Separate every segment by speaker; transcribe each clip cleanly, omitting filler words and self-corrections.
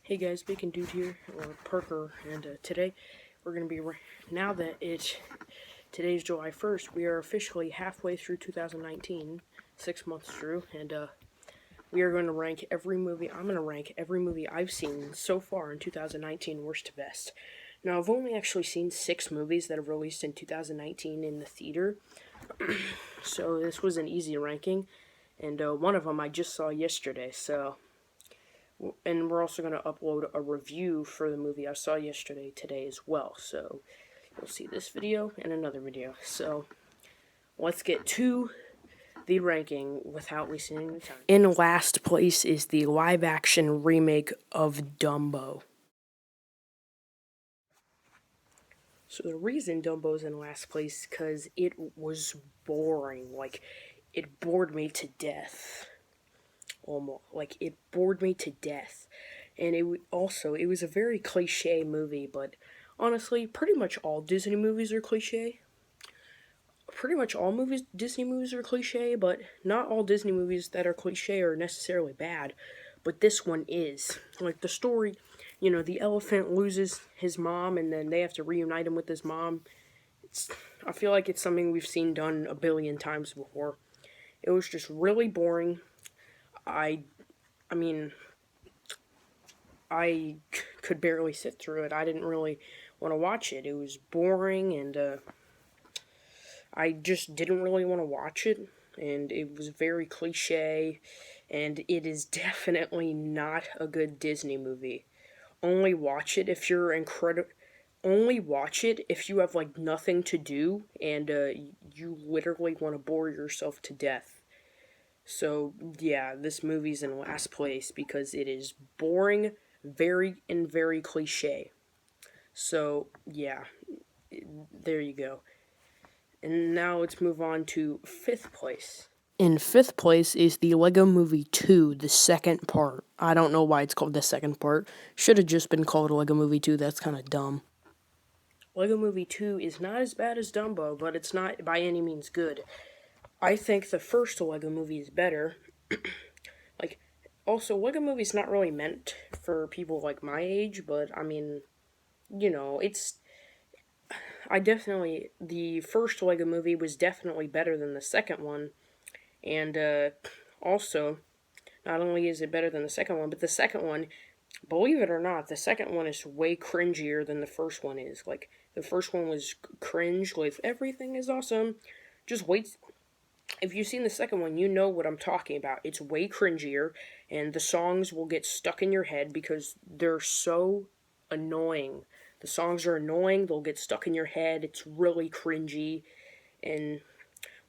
Speaker 1: Hey guys, Bacon Dude here, or Parker, and today we're going to be, now that today's July 1st, we are officially halfway through 2019, 6 months through, and we are going to rank every movie, I'm going to rank every movie I've seen so far in 2019, worst to best. Now, I've only actually seen 6 movies that have released in 2019 in the theater, so this was an easy ranking, and one of them I just saw yesterday, and we're also going to upload a review for the movie I saw yesterday today as well. So you'll see this video and another video. So let's get to the ranking without wasting any time. In last place is the live-action remake of Dumbo. So the reason Dumbo's in last place is because it was boring. Like, it bored me to death. Almost. Like, it bored me to death. And it was a very cliche movie, but honestly, pretty much all Disney movies are cliche. Pretty much all Disney movies are cliche, but not all Disney movies that are cliche are necessarily bad. But this one is. Like, the story, the elephant loses his mom, and then they have to reunite him with his mom. I feel like it's something we've seen done a billion times before. It was just really boring. I mean, I could barely sit through it. I didn't really want to watch it. It was boring, and I just didn't really want to watch it. And it was very cliche, and it is definitely not a good Disney movie. Only watch it if you're Only watch it if you have like nothing to do and you literally want to bore yourself to death. So yeah, this movie's in last place because it is boring, very cliche. So yeah, there you go. And now let's move on to 5th place. In 5th place is the Lego Movie 2, the second part. I don't know why it's called the second part. Should have just been called Lego Movie 2, that's kind of dumb. Lego Movie 2 is not as bad as Dumbo, but it's not by any means good. I think the first Lego Movie is better. Also, Lego Movie's not really meant for people like my age, but I mean, the first Lego Movie was definitely better than the second one, and also, not only is it better than the second one, but the second one, believe it or not, the second one is way cringier than the first one is. Like, the first one was cringe with everything is awesome. Just wait. If you've seen the second one, you know what I'm talking about. It's way cringier, and the songs will get stuck in your head because they're so annoying. The songs are annoying, they'll get stuck in your head, it's really cringy, and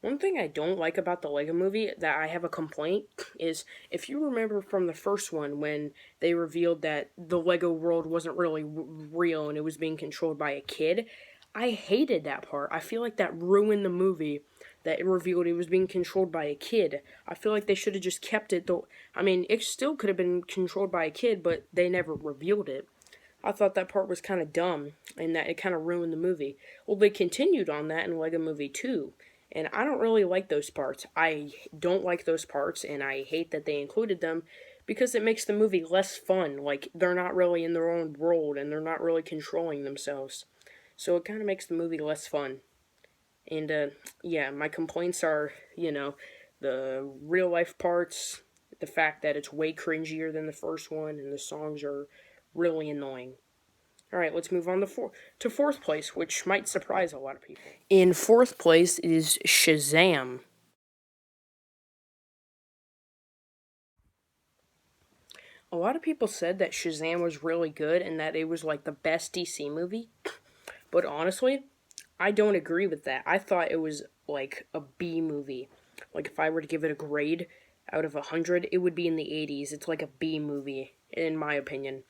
Speaker 1: one thing I don't like about the Lego Movie that I have a complaint is if you remember from the first one when they revealed that the Lego world wasn't really real and it was being controlled by a kid, I hated that part. I feel like that ruined the movie, that it revealed it was being controlled by a kid. I feel like they should have just kept it, though. I mean, it still could have been controlled by a kid, but they never revealed it. I thought that part was kind of dumb, and that it kind of ruined the movie. Well, they continued on that in Lego Movie 2, and I don't really like those parts. I don't like those parts, and I hate that they included them, because it makes the movie less fun. Like, they're not really in their own world, and they're not really controlling themselves. So it kind of makes the movie less fun. And yeah, my complaints are, the real life parts, the fact that it's way cringier than the first one, and the songs are really annoying. Alright, let's move on to 4th place, which might surprise a lot of people. In 4th place is Shazam. A lot of people said that Shazam was really good and that it was like the best DC movie, but honestly, I don't agree with that. I thought it was like a B movie. Like, if I were to give it a grade out of 100, it would be in the 80s. It's like a B movie, in my opinion.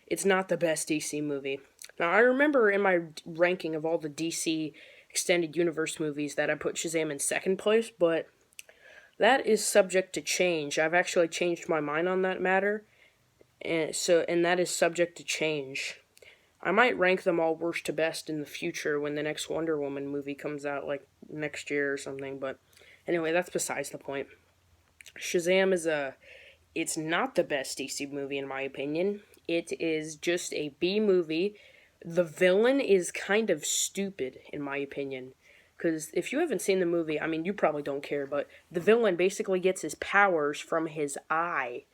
Speaker 1: It's not the best DC movie. Now, I remember in my ranking of all the DC Extended Universe movies that I put Shazam in 2nd place, but that is subject to change. I've actually changed my mind on that matter, and that is subject to change. I might rank them all worst to best in the future when the next Wonder Woman movie comes out, like next year or something, but anyway, that's besides the point. Shazam It's not the best DC movie, in my opinion. It is just a B movie. The villain is kind of stupid, in my opinion. Because if you haven't seen the movie, I mean, you probably don't care, but the villain basically gets his powers from his eye.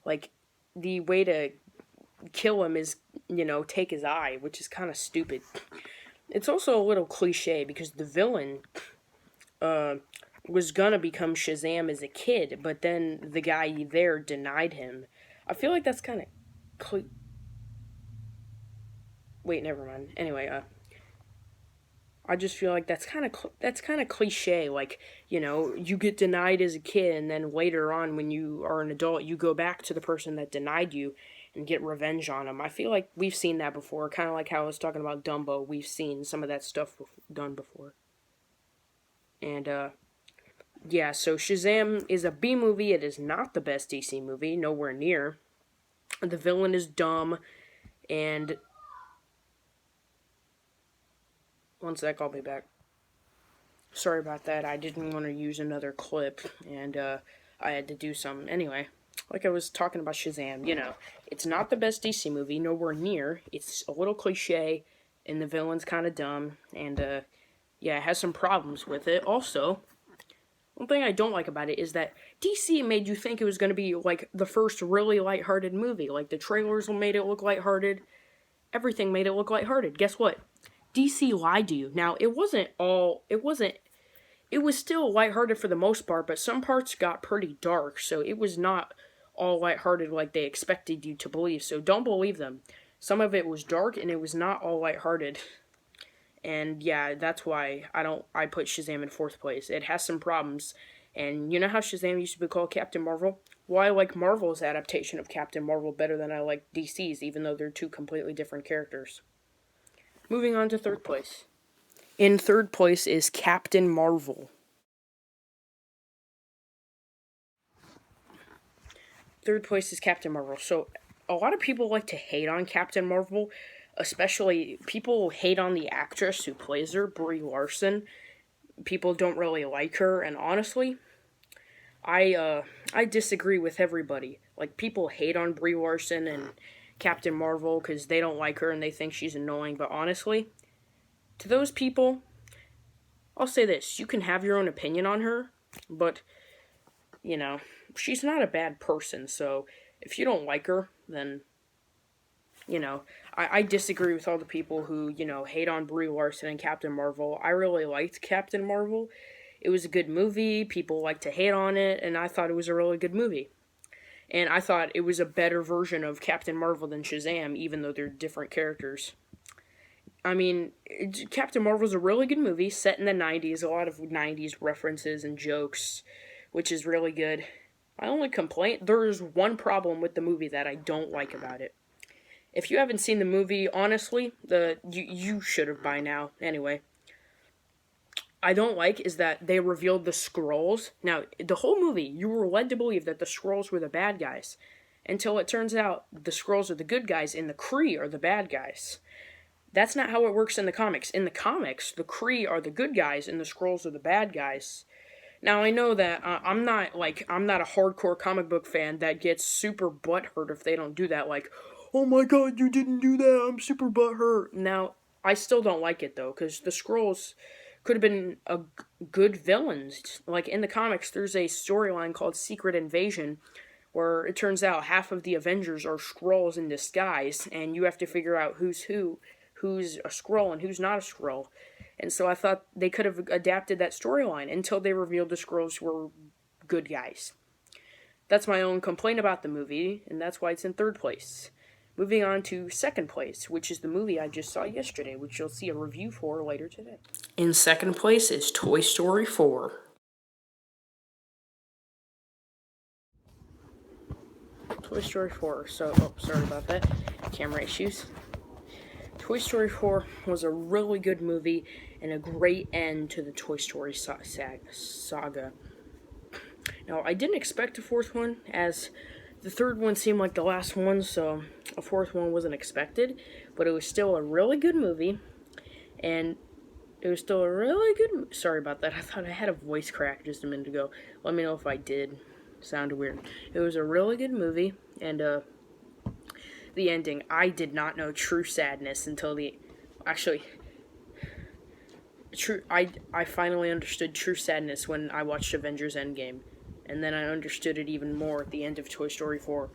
Speaker 1: Like, the way to kill him is, take his eye, which is kind of stupid. It's also a little cliche because the villain uh, was gonna become Shazam as a kid, but then the guy there denied him. I feel like that's kind of. Wait, never mind. Anyway, I just feel like that's kind of cliche. Like, you get denied as a kid, and then later on, when you are an adult, you go back to the person that denied you and get revenge on them. I feel like we've seen that before. Kind of like how I was talking about Dumbo. We've seen some of that stuff done before. And yeah. So Shazam is a B movie. It is not the best DC movie. Nowhere near. The villain is dumb, and one sec, I'll be back. Sorry about that. I didn't want to use another clip, and I had to do some. Anyway, like I was talking about Shazam, it's not the best DC movie, nowhere near. It's a little cliche, and the villain's kind of dumb, and yeah, it has some problems with it. Also, one thing I don't like about it is that DC made you think it was going to be like the first really lighthearted movie. Like the trailers made it look lighthearted. Everything made it look lighthearted. Guess what? DC lied to you. Now, it was still lighthearted for the most part, but some parts got pretty dark, so it was not all lighthearted like they expected you to believe, so don't believe them. Some of it was dark, and it was not all lighthearted. And yeah, that's why I put Shazam in fourth place. It has some problems, and you know how Shazam used to be called Captain Marvel? Well, I like Marvel's adaptation of Captain Marvel better than I like DC's, even though they're two completely different characters. Moving on to third place. In third place is Captain Marvel. Third place is Captain Marvel. So, a lot of people like to hate on Captain Marvel, especially people hate on the actress who plays her, Brie Larson. People don't really like her, and honestly, I disagree with everybody. Like, people hate on Brie Larson and Captain Marvel because they don't like her and they think she's annoying, but honestly, to those people, I'll say this: you can have your own opinion on her, but she's not a bad person. So if you don't like her, then I disagree with all the people who hate on Brie Larson and Captain Marvel. I really liked Captain Marvel. It was a good movie. People like to hate on it, and I thought it was a really good movie. And I thought it was a better version of Captain Marvel than Shazam, even though they're different characters. I mean, Captain Marvel's a really good movie, set in the 90s, a lot of 90s references and jokes, which is really good. My only complaint, there is one problem with the movie that I don't like about it. If you haven't seen the movie, honestly, you should have by now. Anyway, I don't like is that they revealed the Skrulls. Now, the whole movie, you were led to believe that the Skrulls were the bad guys, until it turns out the Skrulls are the good guys and the Kree are the bad guys. That's not how it works in the comics. In the comics, the Kree are the good guys and the Skrulls are the bad guys. Now, I know that I'm not a hardcore comic book fan that gets super butthurt if they don't do that. Like, oh my god, you didn't do that, I'm super butthurt. Now, I still don't like it, though, because the Skrulls could have been good villains. Like, in the comics, there's a storyline called Secret Invasion, where it turns out half of the Avengers are Skrulls in disguise, and you have to figure out who's a Skrull and who's not a Skrull. And so I thought they could have adapted that storyline until they revealed the Skrulls were good guys. That's my own complaint about the movie, and that's why it's in third place. Moving on to second place, which is the movie I just saw yesterday, which you'll see a review for later today. In second place is Toy Story 4. Toy Story 4. Sorry about that. Camera issues. Toy Story 4 was a really good movie and a great end to the Toy Story saga. Now, I didn't expect a fourth one, as the third one seemed like the last one, so a fourth one wasn't expected, but it was still a really good movie, and it was still a really good... Sorry about that, I thought I had a voice crack just a minute ago. Let me know if I did. sounded weird. It was a really good movie, and the ending, I did not know true sadness until I finally understood true sadness when I watched Avengers Endgame, and then I understood it even more at the end of Toy Story 4.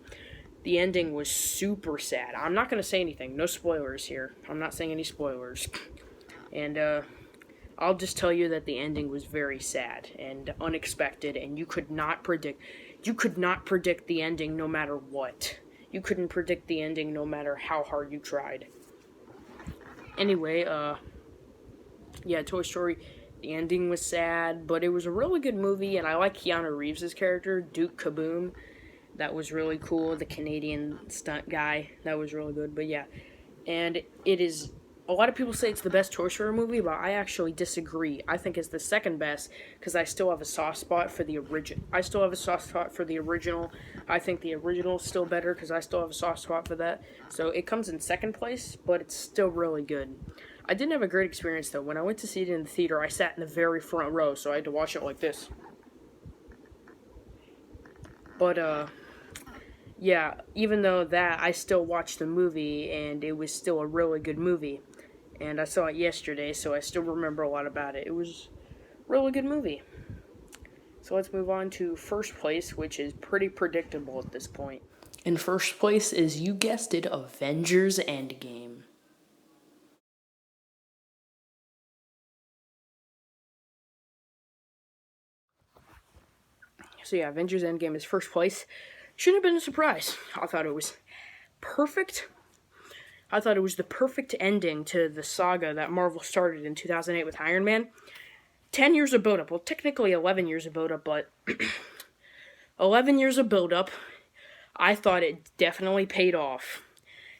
Speaker 1: The ending was super sad. I'm not going to say anything. No spoilers here. I'm not saying any spoilers. And, I'll just tell you that the ending was very sad and unexpected, and you could not predict the ending no matter what. You couldn't predict the ending no matter how hard you tried. Anyway, yeah, Toy Story, the ending was sad, but it was a really good movie, and I like Keanu Reeves' character, Duke Kaboom. That was really cool. The Canadian stunt guy. That was really good. But yeah. And it is... A lot of people say it's the best Toy Story movie, but I actually disagree. I think it's the second best, because I still have a soft spot for the original. I think the original is still better, because I still have a soft spot for that. So it comes in second place, but it's still really good. I didn't have a great experience, though. When I went to see it in the theater, I sat in the very front row, so I had to watch it like this. But, yeah, even though that, I still watched the movie, and it was still a really good movie. And I saw it yesterday, so I still remember a lot about it. It was a really good movie. So let's move on to first place, which is pretty predictable at this point. In first place is, you guessed it, Avengers Endgame. So yeah, Avengers Endgame is first place. Shouldn't have been a surprise. I thought it was perfect. I thought it was the perfect ending to the saga that Marvel started in 2008 with Iron Man. 10 years of build-up. Well, technically 11 years of build-up, but 11 years of build-up. I thought it definitely paid off.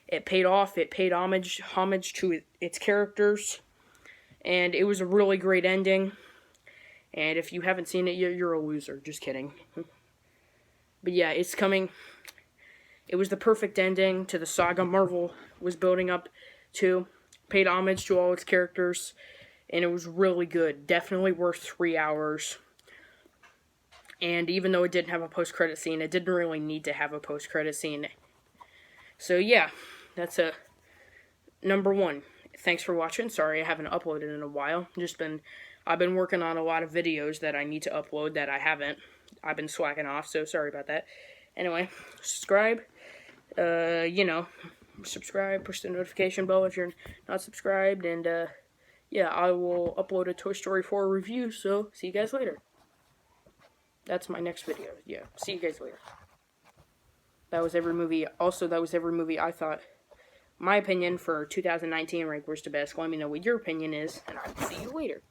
Speaker 1: It paid off. It paid homage to its characters. And it was a really great ending. And if you haven't seen it yet, you're a loser. Just kidding. But yeah, it's coming. It was the perfect ending to the saga Marvel was building up to. Paid homage to all its characters. And it was really good. Definitely worth 3 hours. And even though it didn't have a post-credit scene, it didn't really need to have a post-credit scene. So yeah, that's a number one. Thanks for watching. Sorry I haven't uploaded in a while. I've been working on a lot of videos that I need to upload that I haven't. I've been slacking off, so sorry about that. Anyway, subscribe. Subscribe, push the notification bell if you're not subscribed, and yeah, I will upload a Toy Story 4 review, so see you guys later. That's my next video. Yeah, see you guys later. That was every movie. Also, that was every movie I thought, my opinion for 2019 rank worst to best. Let me know what your opinion is, and I'll see you later.